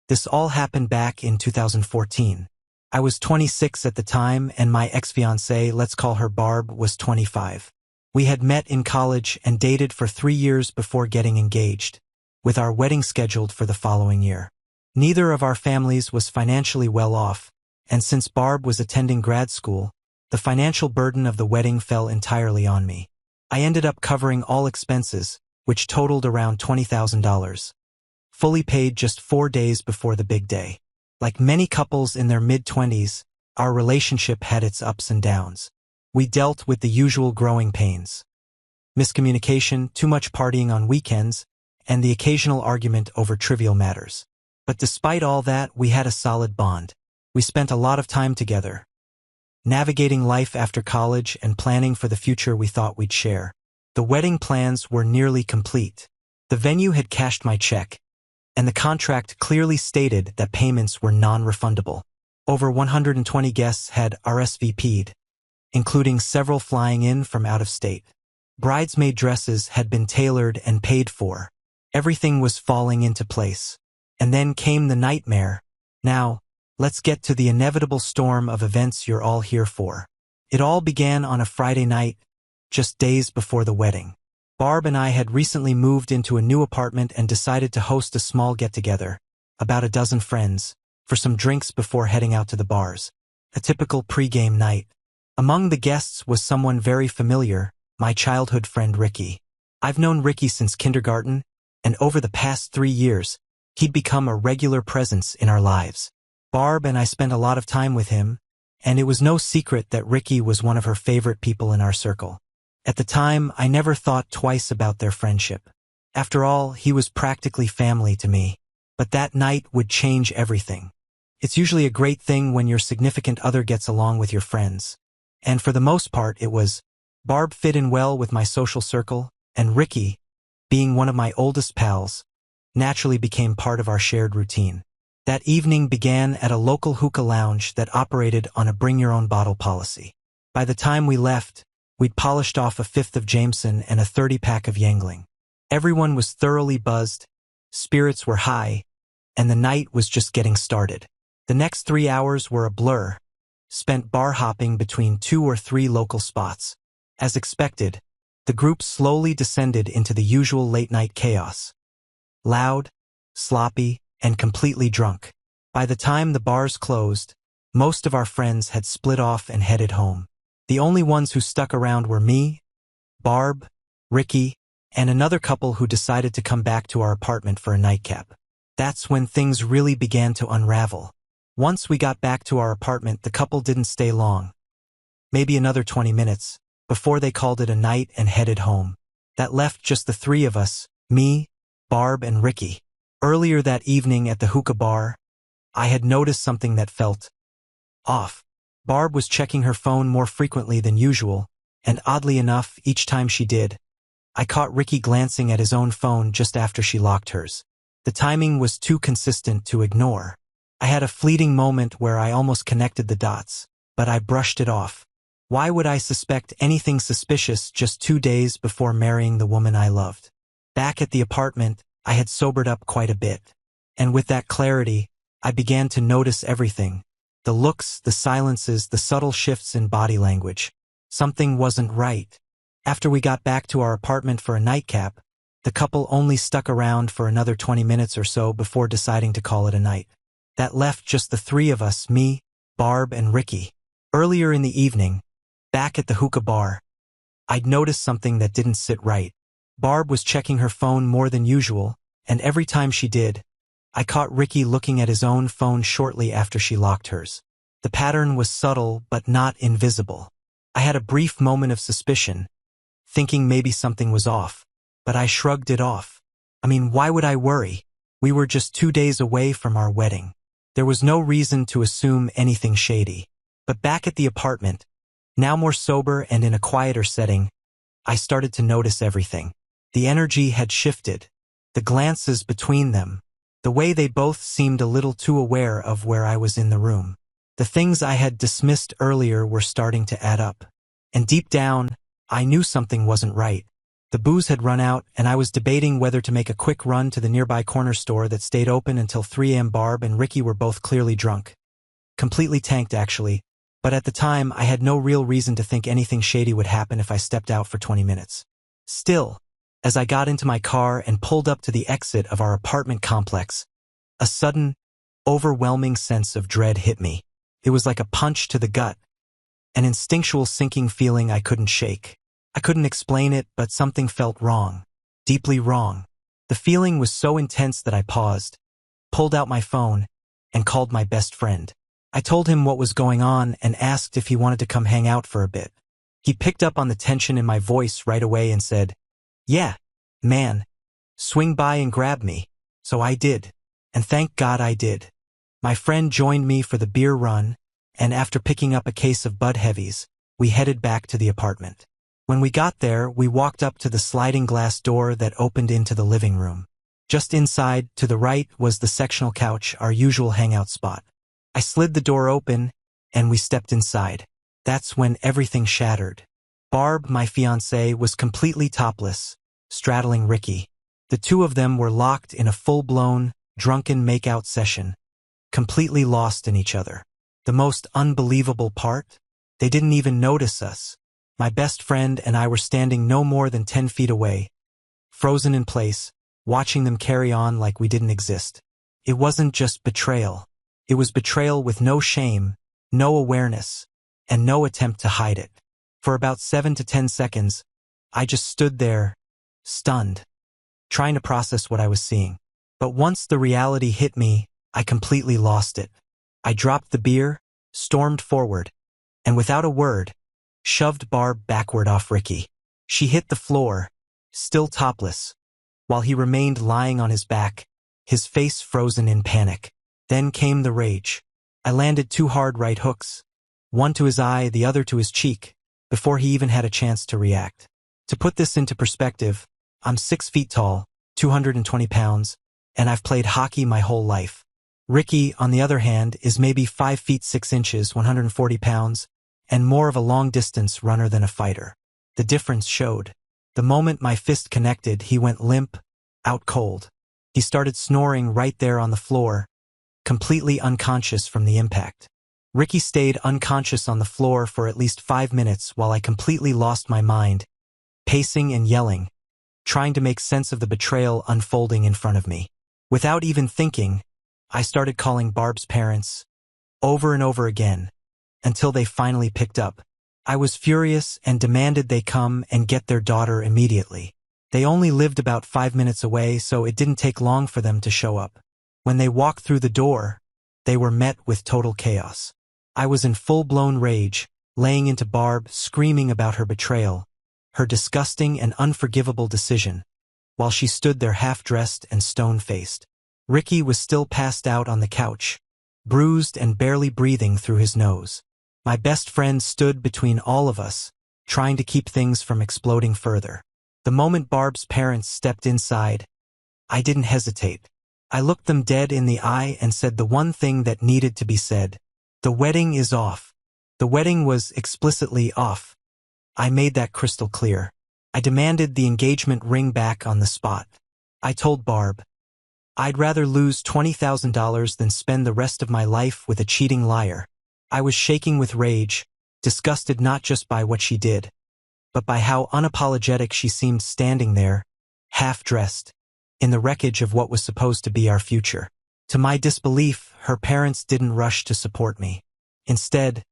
This all happened back in 2014. I was 26 at the time, and my ex-fiancée, let's call her Barb, was 25. We had met in college and dated for 3 years before getting engaged, with our wedding scheduled for the following year. Neither of our families was financially well off, and since Barb was attending grad school, the financial burden of the wedding fell entirely on me. I ended up covering all expenses, which totaled around $20,000. Fully paid just 4 days before the big day. Like many couples in their mid-20s, our relationship had its ups and downs. We dealt with the usual growing pains. Miscommunication, too much partying on weekends, and the occasional argument over trivial matters. But despite all that, we had a solid bond. We spent a lot of time together, navigating life after college and planning for the future we thought we'd share. The wedding plans were nearly complete. The venue had cashed my check, and the contract clearly stated that payments were non-refundable. Over 120 guests had RSVP'd, including several flying in from out of state. Bridesmaid dresses had been tailored and paid for. Everything was falling into place. And then came the nightmare. Now, let's get to the inevitable storm of events you're all here for. It all began on a Friday night, just days before the wedding. Barb and I had recently moved into a new apartment and decided to host a small get-together, about a dozen friends, for some drinks before heading out to the bars. A typical pre-game night. Among the guests was someone very familiar, my childhood friend Ricky. I've known Ricky since kindergarten, and over the past 3 years, he'd become a regular presence in our lives. Barb and I spent a lot of time with him, and it was no secret that Ricky was one of her favorite people in our circle. At the time, I never thought twice about their friendship. After all, he was practically family to me. But that night would change everything. It's usually a great thing when your significant other gets along with your friends. And for the most part, it was. Barb fit in well with my social circle, and Ricky, being one of my oldest pals, naturally became part of our shared routine. That evening began at a local hookah lounge that operated on a bring-your-own-bottle policy. By the time we left, we'd polished off a fifth of Jameson and a 30-pack of Yangling. Everyone was thoroughly buzzed, spirits were high, and the night was just getting started. The next 3 hours were a blur, spent bar hopping between 2 or 3 local spots. As expected, the group slowly descended into the usual late-night chaos. Loud, sloppy, and completely drunk. By the time the bars closed, most of our friends had split off and headed home. The only ones who stuck around were me, Barb, Ricky, and another couple who decided to come back to our apartment for a nightcap. That's when things really began to unravel. Once we got back to our apartment, the couple didn't stay long. Maybe another 20 minutes, before they called it a night and headed home. That left just the 3 of us, me, Barb, and Ricky. Earlier that evening at the hookah bar, I had noticed something that felt off. Barb was checking her phone more frequently than usual, and oddly enough, each time she did, I caught Ricky glancing at his own phone just after she locked hers. The timing was too consistent to ignore. I had a fleeting moment where I almost connected the dots, but I brushed it off. Why would I suspect anything suspicious just 2 days before marrying the woman I loved? Back at the apartment, I had sobered up quite a bit, and with that clarity, I began to notice everything. The looks, the silences, the subtle shifts in body language. Something wasn't right. After we got back to our apartment for a nightcap, the couple only stuck around for another 20 minutes or so before deciding to call it a night. That left just the 3 of us, me, Barb, and Ricky. Earlier in the evening, back at the hookah bar, I'd noticed something that didn't sit right. Barb was checking her phone more than usual, and every time she did, I caught Ricky looking at his own phone shortly after she locked hers. The pattern was subtle but not invisible. I had a brief moment of suspicion, thinking maybe something was off, but I shrugged it off. I mean, why would I worry? We were just 2 days away from our wedding. There was no reason to assume anything shady. But back at the apartment, now more sober and in a quieter setting, I started to notice everything. The energy had shifted, the glances between them, the way they both seemed a little too aware of where I was in the room. The things I had dismissed earlier were starting to add up. And deep down, I knew something wasn't right. The booze had run out, and I was debating whether to make a quick run to the nearby corner store that stayed open until 3 a.m. Barb and Ricky were both clearly drunk. Completely tanked, actually, but at the time I had no real reason to think anything shady would happen if I stepped out for 20 minutes. Still, as I got into my car and pulled up to the exit of our apartment complex, a sudden, overwhelming sense of dread hit me. It was like a punch to the gut, an instinctual sinking feeling I couldn't shake. I couldn't explain it, but something felt wrong, deeply wrong. The feeling was so intense that I paused, pulled out my phone, and called my best friend. I told him what was going on and asked if he wanted to come hang out for a bit. He picked up on the tension in my voice right away and said, "Yeah, man, swing by and grab me." So I did, and thank God I did. My friend joined me for the beer run, and after picking up a case of Bud Heavies, we headed back to the apartment. When we got there, we walked up to the sliding glass door that opened into the living room. Just inside, to the right, was the sectional couch, our usual hangout spot. I slid the door open, and we stepped inside. That's when everything shattered. Barb, my fiancée, was completely topless, straddling Ricky. The two of them were locked in a full-blown, drunken make-out session, completely lost in each other. The most unbelievable part? They didn't even notice us. My best friend and I were standing no more than 10 feet away, frozen in place, watching them carry on like we didn't exist. It wasn't just betrayal. It was betrayal with no shame, no awareness, and no attempt to hide it. For about 7 to 10 seconds, I just stood there, stunned, trying to process what I was seeing. But once the reality hit me, I completely lost it. I dropped the beer, stormed forward, and without a word, shoved Barb backward off Ricky. She hit the floor, still topless, while he remained lying on his back, his face frozen in panic. Then came the rage. I landed 2 hard right hooks, one to his eye, the other to his cheek, before he even had a chance to react. To put this into perspective, I'm 6 feet tall, 220 pounds, and I've played hockey my whole life. Ricky, on the other hand, is maybe 5 feet 6 inches, 140 pounds, and more of a long-distance runner than a fighter. The difference showed. The moment my fist connected, he went limp, out cold. He started snoring right there on the floor, completely unconscious from the impact. Ricky stayed unconscious on the floor for at least 5 minutes while I completely lost my mind, pacing and yelling, trying to make sense of the betrayal unfolding in front of me. Without even thinking, I started calling Barb's parents, over and over again, until they finally picked up. I was furious and demanded they come and get their daughter immediately. They only lived about 5 minutes away, so it didn't take long for them to show up. When they walked through the door, they were met with total chaos. I was in full-blown rage, laying into Barb, screaming about her betrayal, her disgusting and unforgivable decision, while she stood there half-dressed and stone-faced. Ricky was still passed out on the couch, bruised and barely breathing through his nose. My best friend stood between all of us, trying to keep things from exploding further. The moment Barb's parents stepped inside, I didn't hesitate. I looked them dead in the eye and said the one thing that needed to be said. The wedding is off. The wedding was explicitly off. I made that crystal clear. I demanded the engagement ring back on the spot. I told Barb, I'd rather lose $20,000 than spend the rest of my life with a cheating liar. I was shaking with rage, disgusted not just by what she did, but by how unapologetic she seemed standing there, half-dressed, in the wreckage of what was supposed to be our future. To my disbelief, her parents didn't rush to support me. Instead,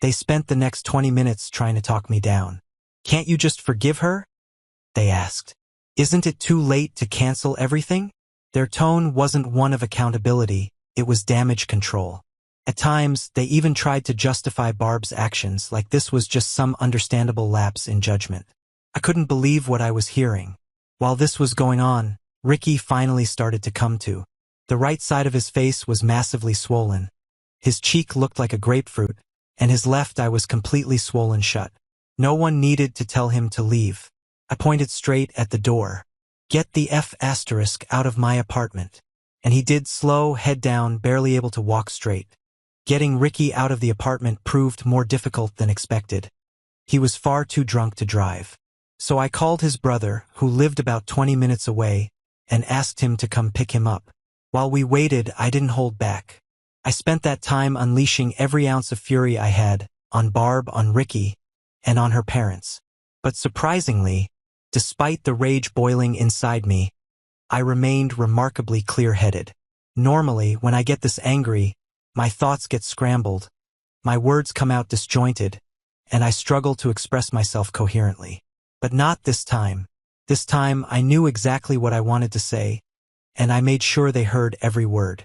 they spent the next 20 minutes trying to talk me down. "Can't you just forgive her?" they asked. "Isn't it too late to cancel everything?" Their tone wasn't one of accountability, it was damage control. At times, they even tried to justify Barb's actions like this was just some understandable lapse in judgment. I couldn't believe what I was hearing. While this was going on, Ricky finally started to come to. The right side of his face was massively swollen. His cheek looked like a grapefruit, and his left eye was completely swollen shut. No one needed to tell him to leave. I pointed straight at the door. "Get the F** out of my apartment." And he did, slow, head down, barely able to walk straight. Getting Ricky out of the apartment proved more difficult than expected. He was far too drunk to drive. So I called his brother, who lived about 20 minutes away, and asked him to come pick him up. While we waited, I didn't hold back. I spent that time unleashing every ounce of fury I had, on Barb, on Ricky, and on her parents. But surprisingly, despite the rage boiling inside me, I remained remarkably clear-headed. Normally, when I get this angry, my thoughts get scrambled, my words come out disjointed, and I struggle to express myself coherently. But not this time. This time, I knew exactly what I wanted to say, and I made sure they heard every word.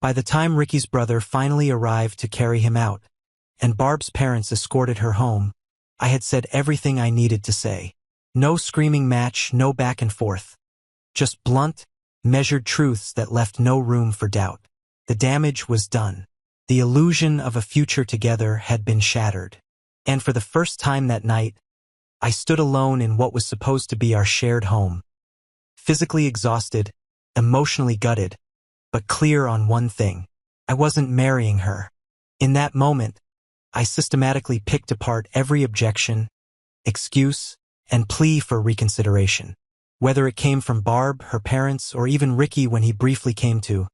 By the time Ricky's brother finally arrived to carry him out, and Barb's parents escorted her home, I had said everything I needed to say. No screaming match, no back and forth. Just blunt, measured truths that left no room for doubt. The damage was done. The illusion of a future together had been shattered. And for the first time that night, I stood alone in what was supposed to be our shared home. Physically exhausted, emotionally gutted, but clear on one thing. I wasn't marrying her. In that moment, I systematically picked apart every objection, excuse, and plea for reconsideration. Whether it came from Barb, her parents, or even Ricky when he briefly came to,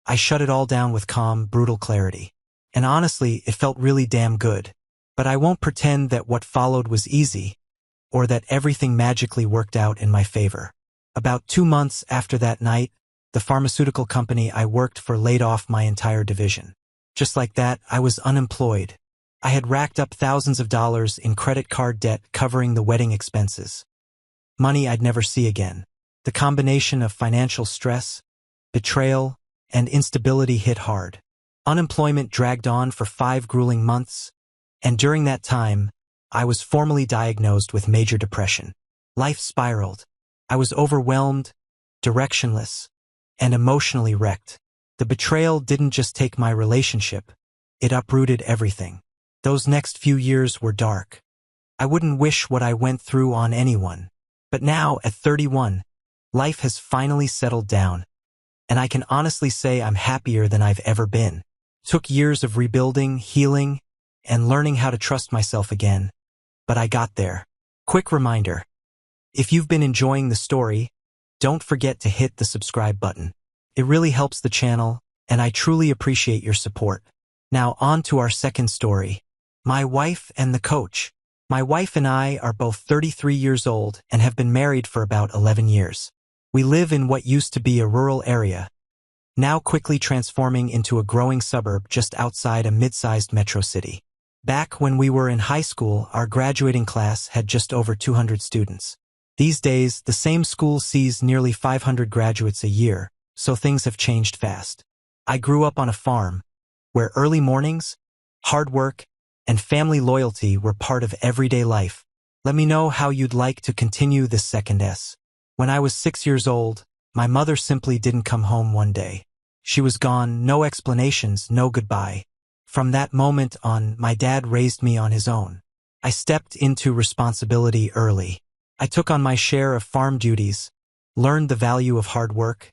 I shut it all down with calm, brutal clarity. And honestly, it felt really damn good. But I won't pretend that what followed was easy, or that everything magically worked out in my favor. About 2 months after that night, the pharmaceutical company I worked for laid off my entire division. Just like that, I was unemployed. I had racked up thousands of dollars in credit card debt covering the wedding expenses. Money I'd never see again. The combination of financial stress, betrayal, and instability hit hard. Unemployment dragged on for 5 grueling months, and during that time, I was formally diagnosed with major depression. Life spiraled. I was overwhelmed, directionless, and emotionally wrecked. The betrayal didn't just take my relationship, it uprooted everything. Those next few years were dark. I wouldn't wish what I went through on anyone. But now, at 31, life has finally settled down, and I can honestly say I'm happier than I've ever been. Took years of rebuilding, healing, and learning how to trust myself again, but I got there. Quick reminder, if you've been enjoying the story, don't forget to hit the subscribe button. It really helps the channel, and I truly appreciate your support. Now on to our second story, my wife and the coach. My wife and I are both 33 years old and have been married for about 11 years. We live in what used to be a rural area, now quickly transforming into a growing suburb just outside a mid-sized metro city. Back when we were in high school, our graduating class had just over 200 students. These days, the same school sees nearly 500 graduates a year, so things have changed fast. I grew up on a farm, where early mornings, hard work, and family loyalty were part of everyday life. Let me know how you'd like to continue this second S. When I was 6 years old, my mother simply didn't come home one day. She was gone, no explanations, no goodbye. From that moment on, my dad raised me on his own. I stepped into responsibility early. I took on my share of farm duties, learned the value of hard work,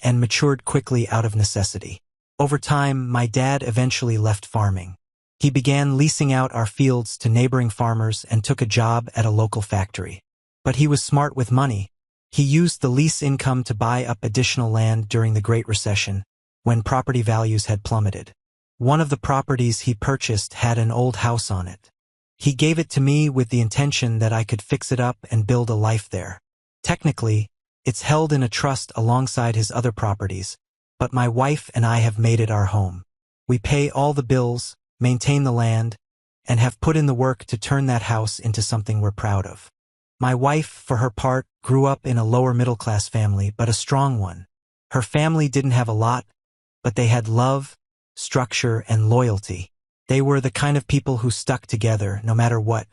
and matured quickly out of necessity. Over time, my dad eventually left farming. He began leasing out our fields to neighboring farmers and took a job at a local factory. But he was smart with money. He used the lease income to buy up additional land during the Great Recession, when property values had plummeted. One of the properties he purchased had an old house on it. He gave it to me with the intention that I could fix it up and build a life there. Technically, it's held in a trust alongside his other properties, but my wife and I have made it our home. We pay all the bills, maintain the land, and have put in the work to turn that house into something we're proud of. My wife, for her part, grew up in a lower middle-class family, but a strong one. Her family didn't have a lot, but they had love, structure, and loyalty. They were the kind of people who stuck together no matter what.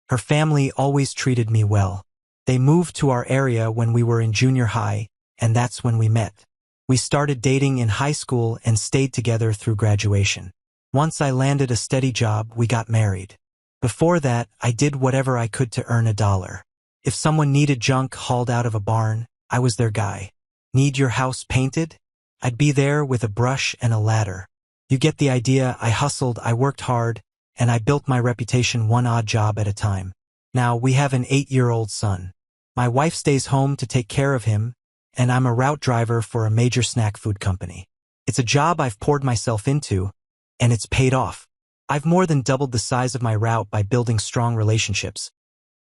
Her family always treated me well. They moved to our area when we were in junior high, and that's when we met. We started dating in high school and stayed together through graduation. Once I landed a steady job, we got married. Before that, I did whatever I could to earn $1. If someone needed junk hauled out of a barn, I was their guy. Need your house painted? I'd be there with a brush and a ladder. You get the idea. I hustled, I worked hard, and I built my reputation one odd job at a time. Now, we have an 8-year-old son. My wife stays home to take care of him, and I'm a route driver for a major snack food company. It's a job I've poured myself into, and it's paid off. I've more than doubled the size of my route by building strong relationships,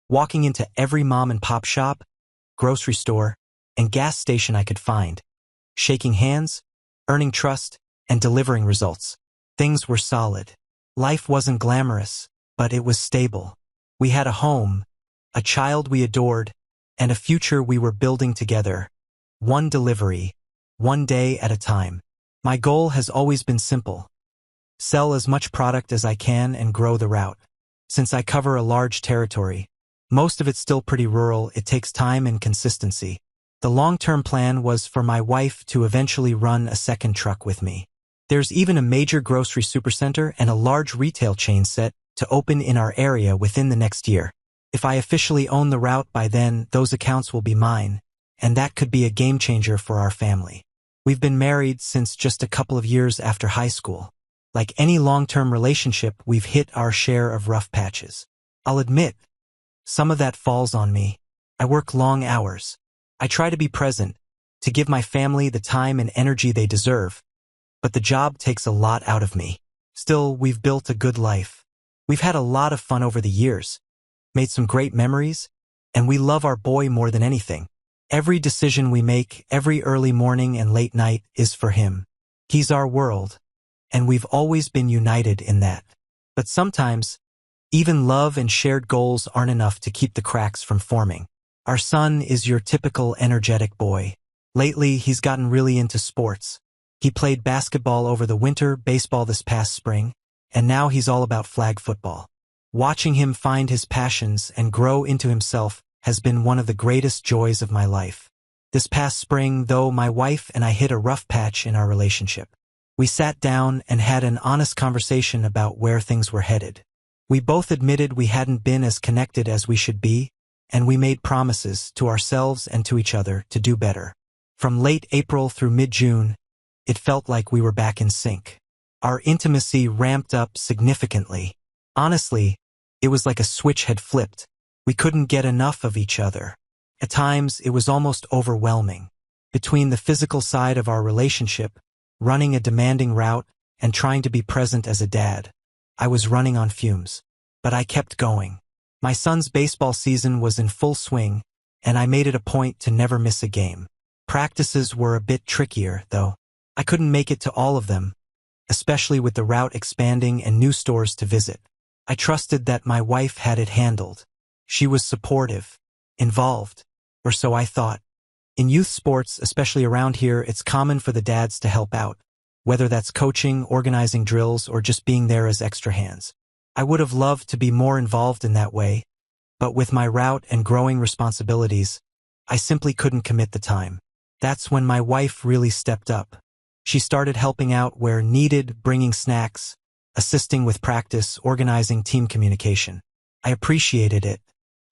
walking into every mom and pop shop, grocery store, and gas station I could find, shaking hands, earning trust, and delivering results. Things were solid. Life wasn't glamorous, but it was stable. We had a home, a child we adored, and a future we were building together. One delivery, one day at a time. My goal has always been simple. Sell as much product as I can and grow the route. Since I cover a large territory, most of it's still pretty rural, it takes time and consistency. The long-term plan was for my wife to eventually run a second truck with me. There's even a major grocery supercenter and a large retail chain set to open in our area within the next year. If I officially own the route by then, those accounts will be mine, and that could be a game changer for our family. We've been married since just a couple of years after high school. Like any long-term relationship, we've hit our share of rough patches. I'll admit, some of that falls on me. I work long hours. I try to be present, to give my family the time and energy they deserve, but the job takes a lot out of me. Still, we've built a good life. We've had a lot of fun over the years, made some great memories, and we love our boy more than anything. Every decision we make, every early morning and late night, is for him. He's our world, and we've always been united in that. But sometimes, even love and shared goals aren't enough to keep the cracks from forming. Our son is your typical energetic boy. Lately, he's gotten really into sports. He played basketball over the winter, baseball this past spring, and now he's all about flag football. Watching him find his passions and grow into himself has been one of the greatest joys of my life. This past spring, though, my wife and I hit a rough patch in our relationship. We sat down and had an honest conversation about where things were headed. We both admitted we hadn't been as connected as we should be, and we made promises to ourselves and to each other to do better. From late April through mid-June, it felt like we were back in sync. Our intimacy ramped up significantly. Honestly, it was like a switch had flipped. We couldn't get enough of each other. At times, it was almost overwhelming. Between the physical side of our relationship, running a demanding route, and trying to be present as a dad, I was running on fumes. But I kept going. My son's baseball season was in full swing, and I made it a point to never miss a game. Practices were a bit trickier, though. I couldn't make it to all of them, especially with the route expanding and new stores to visit. I trusted that my wife had it handled. She was supportive, involved, or so I thought. In youth sports, especially around here, it's common for the dads to help out, whether that's coaching, organizing drills, or just being there as extra hands. I would have loved to be more involved in that way, but with my route and growing responsibilities, I simply couldn't commit the time. That's when my wife really stepped up. She started helping out where needed, bringing snacks, assisting with practice, organizing team communication. I appreciated it.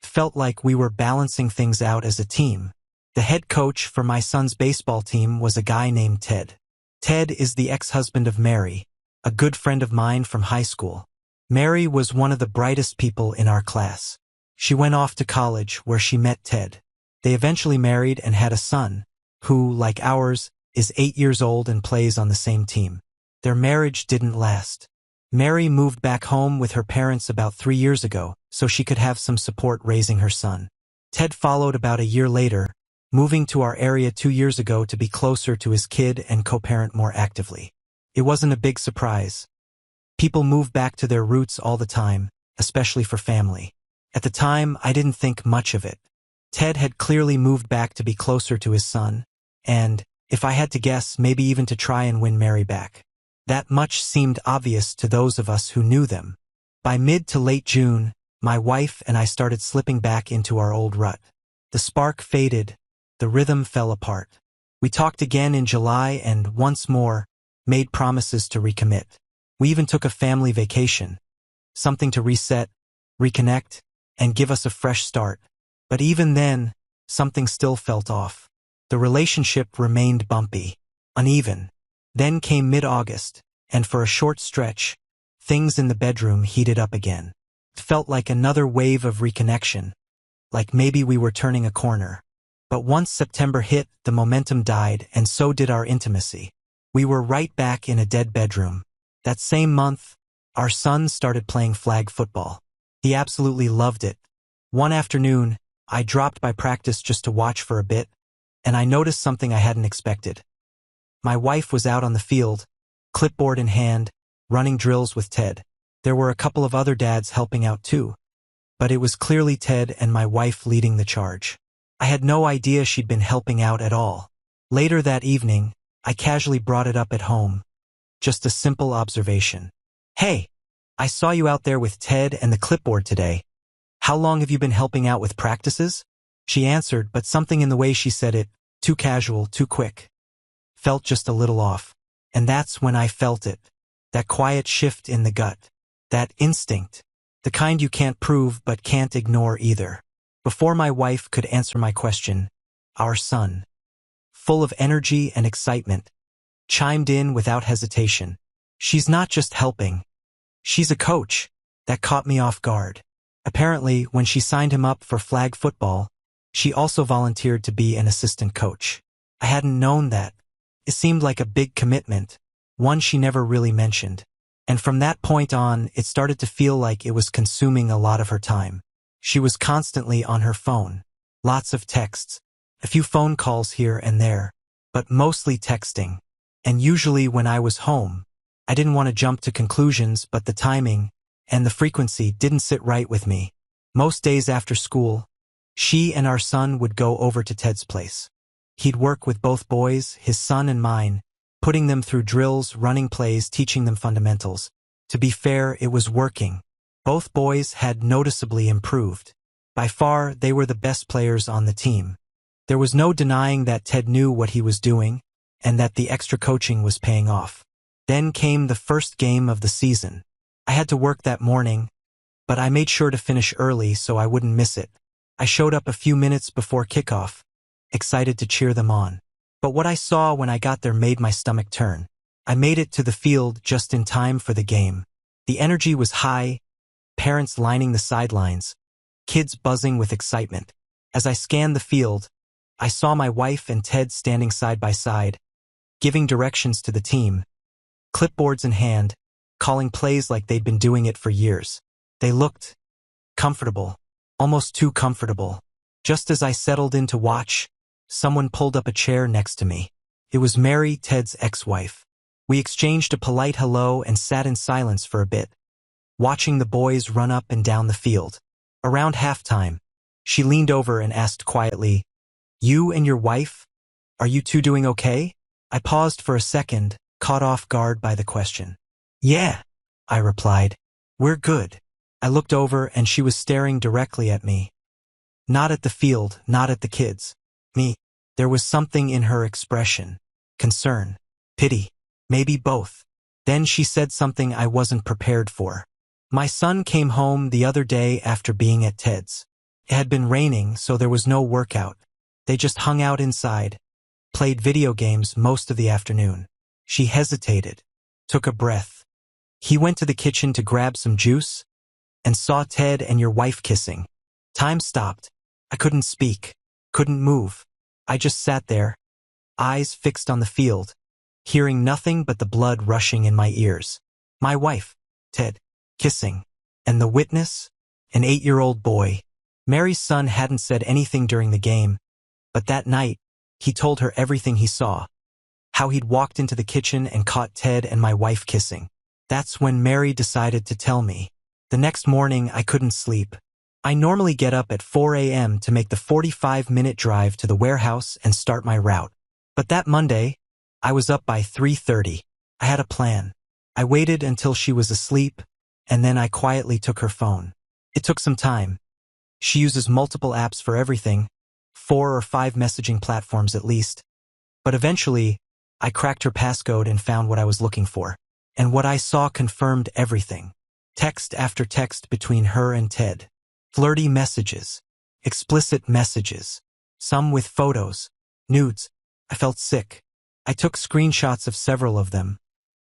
Felt like we were balancing things out as a team. The head coach for my son's baseball team was a guy named Ted. Ted is the ex-husband of Mary, a good friend of mine from high school. Mary was one of the brightest people in our class. She went off to college where she met Ted. They eventually married and had a son, who, like ours, is 8 years old and plays on the same team. Their marriage didn't last. Mary moved back home with her parents about 3 years ago, so she could have some support raising her son. Ted followed about a year later, moving to our area 2 years ago to be closer to his kid and co-parent more actively. It wasn't a big surprise. People move back to their roots all the time, especially for family. At the time, I didn't think much of it. Ted had clearly moved back to be closer to his son, and, if I had to guess, maybe even to try and win Mary back. That much seemed obvious to those of us who knew them. By mid to late June, my wife and I started slipping back into our old rut. The spark faded, the rhythm fell apart. We talked again in July and, once more, made promises to recommit. We even took a family vacation, something to reset, reconnect, and give us a fresh start. But even then, something still felt off. The relationship remained bumpy, uneven. Then came mid-August, and for a short stretch, things in the bedroom heated up again. It felt like another wave of reconnection, like maybe we were turning a corner. But once September hit, the momentum died, and so did our intimacy. We were right back in a dead bedroom. That same month, our son started playing flag football. He absolutely loved it. One afternoon, I dropped by practice just to watch for a bit, and I noticed something I hadn't expected. My wife was out on the field, clipboard in hand, running drills with Ted. There were a couple of other dads helping out too, but it was clearly Ted and my wife leading the charge. I had no idea she'd been helping out at all. Later that evening, I casually brought it up at home. Just a simple observation. "Hey, I saw you out there with Ted and the clipboard today. How long have you been helping out with practices?" She answered, but something in the way she said it, too casual, too quick, felt just a little off. And that's when I felt it. That quiet shift in the gut. That instinct. The kind you can't prove but can't ignore either. Before my wife could answer my question, our son, full of energy and excitement, chimed in without hesitation. "She's not just helping. She's a coach." That caught me off guard. Apparently, when she signed him up for flag football, she also volunteered to be an assistant coach. I hadn't known that. It seemed like a big commitment, one she never really mentioned. And from that point on, it started to feel like it was consuming a lot of her time. She was constantly on her phone. Lots of texts, a few phone calls here and there, but mostly texting. And usually when I was home, I didn't want to jump to conclusions, but the timing and the frequency didn't sit right with me. Most days after school, she and our son would go over to Ted's place. He'd work with both boys, his son and mine, putting them through drills, running plays, teaching them fundamentals. To be fair, it was working. Both boys had noticeably improved. By far, they were the best players on the team. There was no denying that Ted knew what he was doing, and that the extra coaching was paying off. Then came the first game of the season. I had to work that morning, but I made sure to finish early so I wouldn't miss it. I showed up a few minutes before kickoff, excited to cheer them on. But what I saw when I got there made my stomach turn. I made it to the field just in time for the game. The energy was high, parents lining the sidelines, kids buzzing with excitement. As I scanned the field, I saw my wife and Ted standing side by side, giving directions to the team, clipboards in hand, calling plays like they'd been doing it for years. They looked comfortable, almost too comfortable. Just as I settled in to watch, someone pulled up a chair next to me. It was Mary, Ted's ex-wife. We exchanged a polite hello and sat in silence for a bit, watching the boys run up and down the field. Around halftime, she leaned over and asked quietly, "You and your wife? Are you two doing okay?" I paused for a second, caught off guard by the question. "Yeah," I replied. "We're good." I looked over and she was staring directly at me. Not at the field, not at the kids. Me. There was something in her expression. Concern. Pity. Maybe both. Then she said something I wasn't prepared for. "My son came home the other day after being at Ted's. It had been raining, so there was no workout. They just hung out inside, played video games most of the afternoon." She hesitated, took a breath. "He went to the kitchen to grab some juice and saw Ted and your wife kissing." Time stopped. I couldn't speak, couldn't move. I just sat there, eyes fixed on the field, hearing nothing but the blood rushing in my ears. My wife, Ted, kissing. And the witness? An 8-year-old boy. Mary's son hadn't said anything during the game, but that night, he told her everything he saw. How he'd walked into the kitchen and caught Ted and my wife kissing. That's when Mary decided to tell me. The next morning, I couldn't sleep. I normally get up at 4 a.m. to make the 45-minute drive to the warehouse and start my route. But that Monday, I was up by 3:30. I had a plan. I waited until she was asleep, and then I quietly took her phone. It took some time. She uses multiple apps for everything, 4 or 5 messaging platforms at least. But eventually, I cracked her passcode and found what I was looking for. And what I saw confirmed everything. Text after text between her and Ted. Flirty messages. Explicit messages. Some with photos. Nudes. I felt sick. I took screenshots of several of them.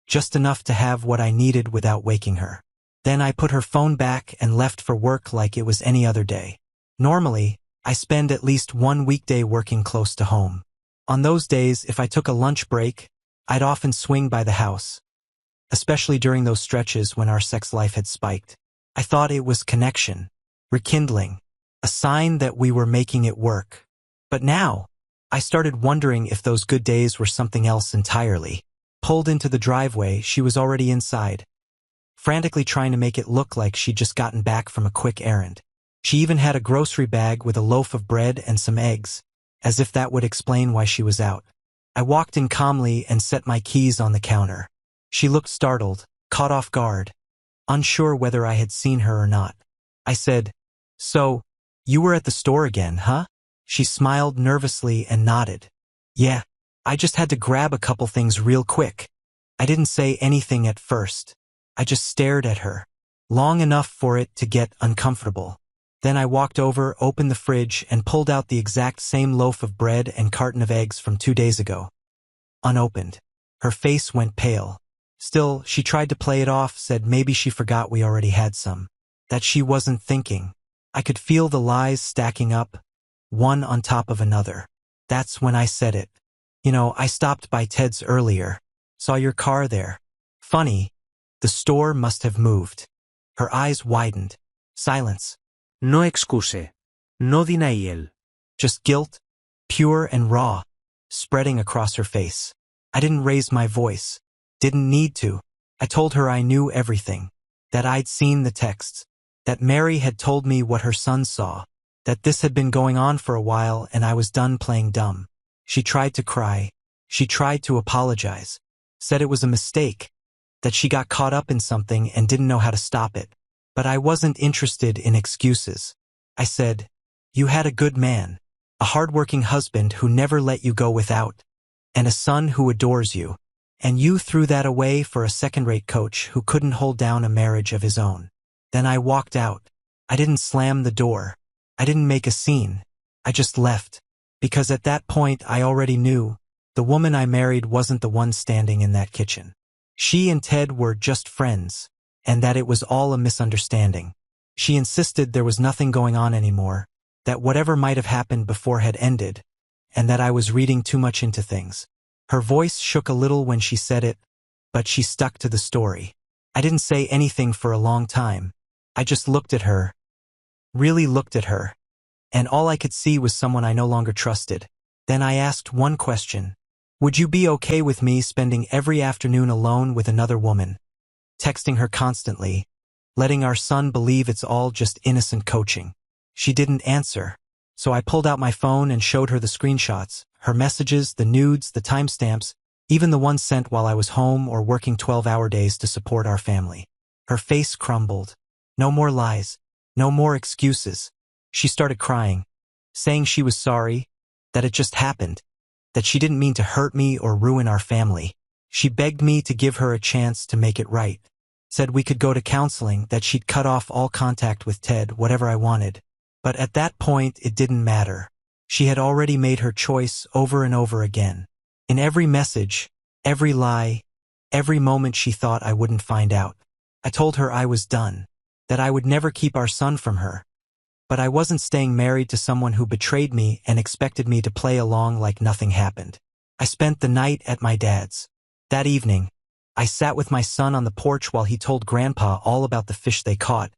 Just enough to have what I needed without waking her. Then I put her phone back and left for work like it was any other day. Normally, I spend at least one weekday working close to home. On those days, if I took a lunch break, I'd often swing by the house, especially during those stretches when our sex life had spiked. I thought it was connection, rekindling, a sign that we were making it work. But now, I started wondering if those good days were something else entirely. Pulled into the driveway, she was already inside, frantically trying to make it look like she'd just gotten back from a quick errand. She even had a grocery bag with a loaf of bread and some eggs, as if that would explain why she was out. I walked in calmly and set my keys on the counter. She looked startled, caught off guard, unsure whether I had seen her or not. I said, "So, you were at the store again, huh?" She smiled nervously and nodded. "Yeah, I just had to grab a couple things real quick." I didn't say anything at first. I just stared at her, long enough for it to get uncomfortable. Then I walked over, opened the fridge, and pulled out the exact same loaf of bread and carton of eggs from 2 days ago, unopened. Her face went pale. Still, she tried to play it off, said maybe she forgot we already had some, that she wasn't thinking. I could feel the lies stacking up, one on top of another. That's when I said it. "You know, I stopped by Ted's earlier. Saw your car there. Funny, the store must have moved." Her eyes widened. Silence. No excuse. No denial. Just guilt, pure and raw, spreading across her face. I didn't raise my voice. Didn't need to. I told her I knew everything. That I'd seen the texts. That Mary had told me what her son saw. That this had been going on for a while and I was done playing dumb. She tried to cry. She tried to apologize. Said it was a mistake. That she got caught up in something and didn't know how to stop it. But I wasn't interested in excuses. I said, "You had a good man. A hardworking husband who never let you go without. And a son who adores you. And you threw that away for a second-rate coach who couldn't hold down a marriage of his own." Then I walked out. I didn't slam the door. I didn't make a scene. I just left. Because at that point I already knew the woman I married wasn't the one standing in that kitchen. She and Ted were just friends, and that it was all a misunderstanding. She insisted there was nothing going on anymore, that whatever might have happened before had ended, and that I was reading too much into things. Her voice shook a little when she said it, but she stuck to the story. I didn't say anything for a long time. I just looked at her, really looked at her, and all I could see was someone I no longer trusted. Then I asked one question. Would you be okay with me spending every afternoon alone with another woman, texting her constantly, letting our son believe it's all just innocent coaching? She didn't answer, so I pulled out my phone and showed her the screenshots, her messages, the nudes, the timestamps, even the ones sent while I was home or working 12-hour days to support our family. Her face crumbled. No more lies. No more excuses. She started crying, saying she was sorry, that it just happened, that she didn't mean to hurt me or ruin our family. She begged me to give her a chance to make it right. Said we could go to counseling, that she'd cut off all contact with Ted, whatever I wanted. But at that point, it didn't matter. She had already made her choice over and over again. In every message, every lie, every moment she thought I wouldn't find out. I told her I was done, that I would never keep our son from her. But I wasn't staying married to someone who betrayed me and expected me to play along like nothing happened. I spent the night at my dad's. That evening, I sat with my son on the porch while he told Grandpa all about the fish they caught,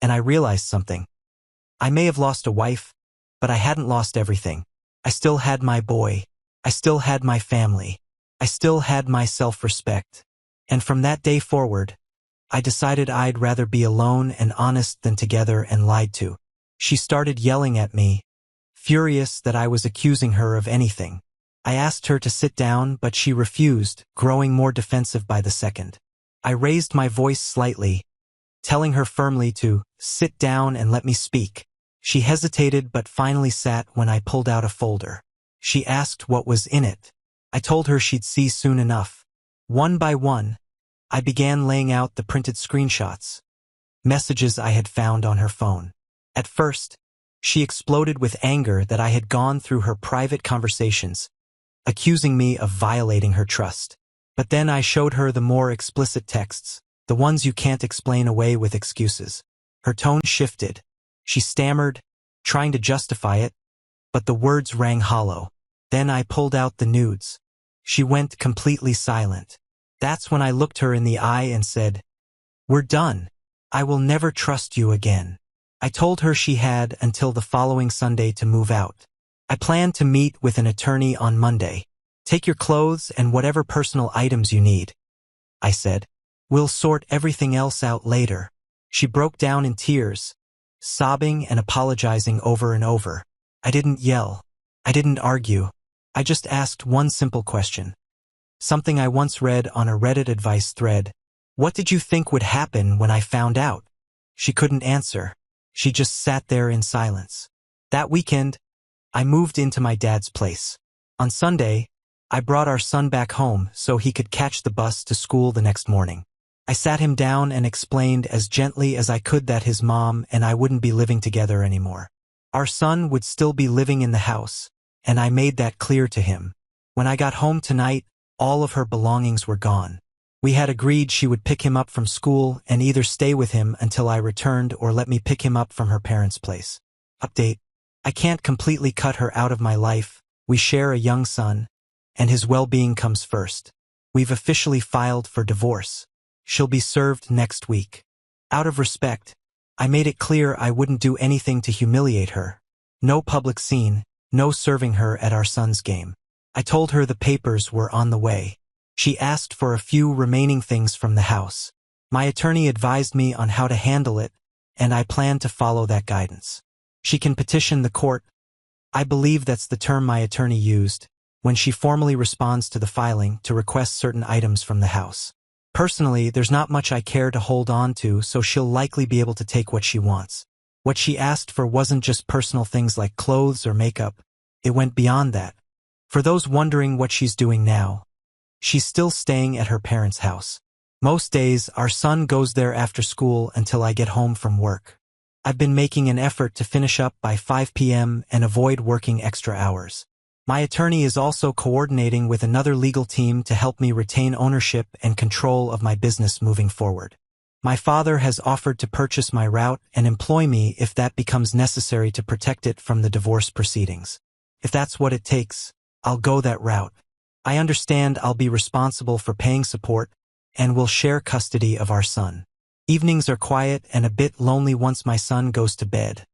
and I realized something. I may have lost a wife, but I hadn't lost everything. I still had my boy. I still had my family. I still had my self-respect. And from that day forward, I decided I'd rather be alone and honest than together and lied to. She started yelling at me, furious that I was accusing her of anything. I asked her to sit down, but she refused, growing more defensive by the second. I raised my voice slightly, telling her firmly to sit down and let me speak. She hesitated but finally sat when I pulled out a folder. She asked what was in it. I told her she'd see soon enough. One by one, I began laying out the printed screenshots, messages I had found on her phone. At first, she exploded with anger that I had gone through her private conversations, accusing me of violating her trust. But then I showed her the more explicit texts, The ones you can't explain away with excuses. Her tone shifted. She stammered, trying to justify it, but the words rang hollow. Then I pulled out the nudes. She went completely silent. That's when I looked her in the eye and said, "We're done. I will never trust you again." I told her she had until the following Sunday to move out. I planned to meet with an attorney on Monday. "Take your clothes and whatever personal items you need," I said. "We'll sort everything else out later." She broke down in tears, sobbing and apologizing over and over. I didn't yell. I didn't argue. I just asked one simple question. Something I once read on a Reddit advice thread. "What did you think would happen when I found out?" She couldn't answer. She just sat there in silence. That weekend, I moved into my dad's place. On Sunday, I brought our son back home so he could catch the bus to school the next morning. I sat him down and explained as gently as I could that his mom and I wouldn't be living together anymore. Our son would still be living in the house, and I made that clear to him. When I got home tonight, all of her belongings were gone. We had agreed she would pick him up from school and either stay with him until I returned or let me pick him up from her parents' place. Update: I can't completely cut her out of my life. We share a young son, and his well-being comes first. We've officially filed for divorce. She'll be served next week. Out of respect, I made it clear I wouldn't do anything to humiliate her. No public scene, no serving her at our son's game. I told her the papers were on the way. She asked for a few remaining things from the house. My attorney advised me on how to handle it, and I plan to follow that guidance. She can petition the court. I believe that's the term my attorney used, when she formally responds to the filing to request certain items from the house. Personally, there's not much I care to hold on to, so she'll likely be able to take what she wants. What she asked for wasn't just personal things like clothes or makeup. It went beyond that. For those wondering what she's doing now, she's still staying at her parents' house. Most days, our son goes there after school until I get home from work. I've been making an effort to finish up by 5 p.m. and avoid working extra hours. My attorney is also coordinating with another legal team to help me retain ownership and control of my business moving forward. My father has offered to purchase my route and employ me if that becomes necessary to protect it from the divorce proceedings. If that's what it takes, I'll go that route. I understand I'll be responsible for paying support and will share custody of our son. Evenings are quiet and a bit lonely once my son goes to bed.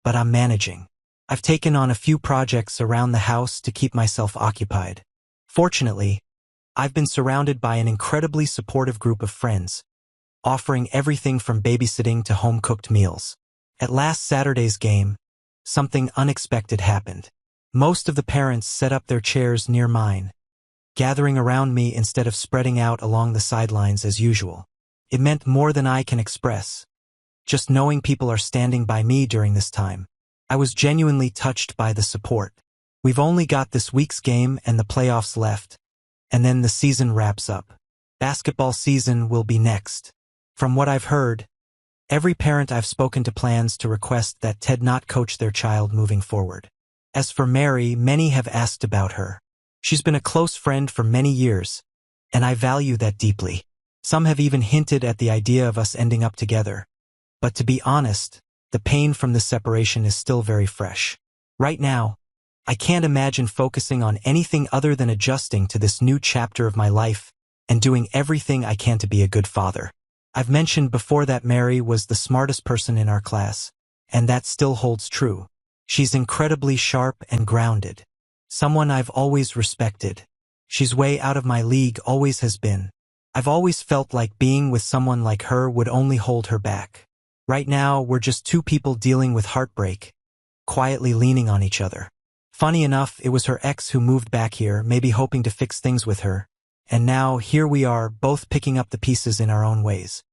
But I'm managing. I've taken on a few projects around the house to keep myself occupied. Fortunately, I've been surrounded by an incredibly supportive group of friends, offering everything from babysitting to home-cooked meals. At last Saturday's game, something unexpected happened. Most of the parents set up their chairs near mine, gathering around me instead of spreading out along the sidelines as usual. It meant more than I can express. Just knowing people are standing by me during this time, I was genuinely touched by the support. We've only got this week's game and the playoffs left, and then the season wraps up. Basketball season will be next. From what I've heard, every parent I've spoken to plans to request that Ted not coach their child moving forward. As for Mary, many have asked about her. She's been a close friend for many years, and I value that deeply. Some have even hinted at the idea of us ending up together. But to be honest, the pain from this separation is still very fresh. Right now, I can't imagine focusing on anything other than adjusting to this new chapter of my life and doing everything I can to be a good father. I've mentioned before that Mary was the smartest person in our class, and that still holds true. She's incredibly sharp and grounded. Someone I've always respected. She's way out of my league, always has been. I've always felt like being with someone like her would only hold her back. Right now, we're just two people dealing with heartbreak, quietly leaning on each other. Funny enough, it was her ex who moved back here, maybe hoping to fix things with her. And now, here we are, both picking up the pieces in our own ways.